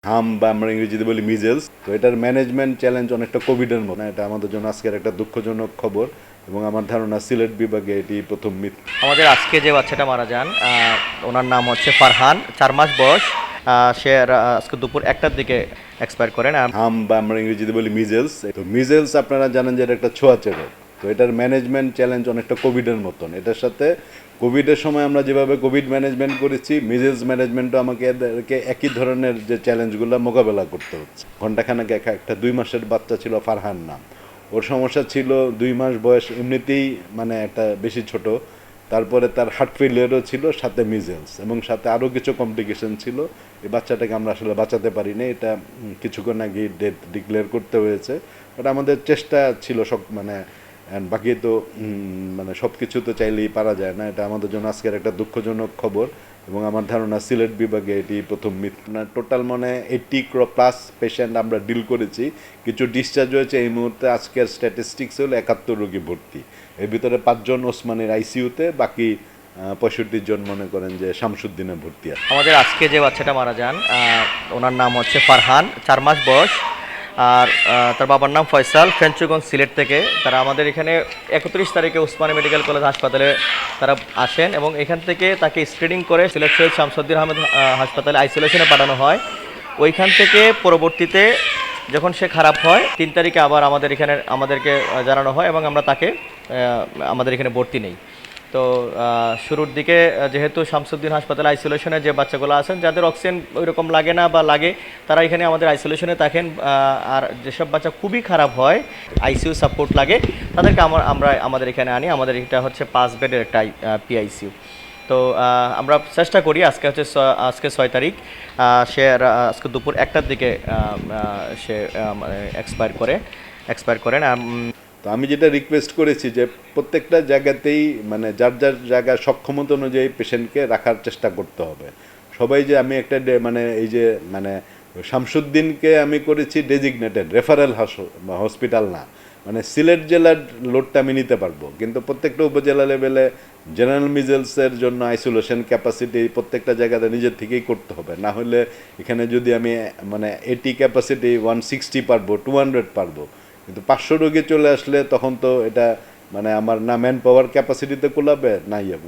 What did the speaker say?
হাম বা আমরা ইংরেজিতে বলি মিজেলস। তো এটার ম্যানেজমেন্ট চ্যালেঞ্জ অনেকটা কোভিডের মতো। এটা আমাদের জন্য আজকের একটা দুঃখজনক খবর এবং আমার ধারণা সিলেট বিভাগে এটি প্রথম মৃত্যু। আমাদের আজকে যে বাচ্চাটা মারা যান ওনার নাম হচ্ছে ফারহান, 4 মাস বয়স। সে আজকে দুপুর 1টার দিকে এক্সপায়ার করেন। হাম বা আমরা ইংরেজিতে বলি মিজেলস। তো মিজেলস আপনারা জানেন যে এটা একটা ছোঁয়াচে রোগ। তো এটার ম্যানেজমেন্ট চ্যালেঞ্জ অনেকটা কোভিডের মতন। এটার সাথে কোভিডের সময় আমরা যেভাবে কোভিড ম্যানেজমেন্ট করেছি, মিজেলস ম্যানেজমেন্টও আমাকে এদেরকে একই ধরনের যে চ্যালেঞ্জগুলো মোকাবেলা করতে হচ্ছে। ঘণ্টাখানেক একটা 2 মাসের বাচ্চা ছিল, ফারহান নাম। ওর সমস্যা ছিল 2 মাস বয়স, এমনিতেই মানে একটা বেশি ছোট। তারপরে তার হার্ট ফেলিয়ারও ছিল, সাথে মিজেলস এবং সাথে আরও কিছু কমপ্লিকেশন ছিল। এই বাচ্চাটাকে আমরা আসলে বাঁচাতে পারিনি। এটা কিছুক্ষণ আগে ডেথ ডিক্লেয়ার করতে হয়েছে। বাট আমাদের চেষ্টা ছিল সব মানে বাকি তো মানে সব কিছু তো চাইলেই পারা যায় না। এটা আমাদের জন্য আজকের একটা দুঃখজনক খবর এবং আমার ধারণা সিলেট বিভাগে এটি প্রথম মৃত্যু। টোটাল মানে 80+ পেশেন্ট আমরা ডিল করেছি, কিছু ডিসচার্জ হয়েছে। এই মুহূর্তে আজকের স্ট্যাটিস্টিক্স হলো 71 রোগী ভর্তি। এর ভিতরে 5 জন ওসমানীর আইসিইউতে, বাকি 65 জন মনে করেন যে শামসুদ্দিনে ভর্তি আছে। আমাদের আজকে যে বাচ্চাটা মারা যান ওনার নাম হচ্ছে ফারহান, 4 মাস বয়স। আর তার বাবার নাম ফয়সাল, ফেঞ্চুগঞ্জ, সিলেট থেকে। তারা আমাদের এখানে 31 তারিখে ওসমানী মেডিকেল কলেজ হাসপাতালে তারা আসেন এবং এখান থেকে তাকে স্ক্রিনিং করে সিলেট শহীদ শামসুদ্দিন আহমেদ হাসপাতালে আইসোলেশনে পাঠানো হয়। ওইখান থেকে পরবর্তীতে যখন সে খারাপ হয়, 3 তারিখে আবার আমাদেরকে জানানো হয় এবং আমরা তাকে আমাদের এখানে ভর্তি নেই। তো শুরুর দিকে যেহেতু শামসুদ্দিন হাসপাতাল আইসোলেশনে যে বাচ্চাগুলো আছেন যাদের অক্সিজেন ওই রকম লাগে না বা লাগে, তারা এখানে আমাদের আইসোলেশনে থাকেন। আর যেসব বাচ্চা খুবই খারাপ হয়, আইসিইউ সাপোর্ট লাগে, তাদেরকে আমরা আমাদের এখানে আনি। আমাদের এটা হচ্ছে 5 বেডের একটা পিআইসিইউ। তো আমরা চেষ্টা করি। আজকে 6 তারিখ। সে আজকে দুপুর 1টার দিকে সে এক্সপায়ার করেন। তো আমি যেটা রিকোয়েস্ট করেছি যে প্রত্যেকটা জায়গাতেই মানে যার যার জায়গার সক্ষমতা অনুযায়ী পেশেন্টকে রাখার চেষ্টা করতে হবে। সবাই যে আমি একটা মানে এই যে মানে শামসুদ্দিনকে আমি করেছি ডেজিগনেটেড রেফারেল হসপিটাল না, মানে সিলেট জেলার লোডটা আমি নিতে পারবো, কিন্তু প্রত্যেকটা উপজেলা লেভেলে জেনারেল মিজেলসের জন্য আইসোলেশন ক্যাপাসিটি প্রত্যেকটা জায়গাতে নিজের থেকেই করতে হবে। না হলে এখানে যদি আমি মানে 80 ক্যাপাসিটি 160 পারবো, 200 পারবো, কিন্তু 500 রোগী চলে আসলে তখন তো এটা মানে আমার না ম্যান পাওয়ার ক্যাপাসিটিতে কোলাবে না ইয়ে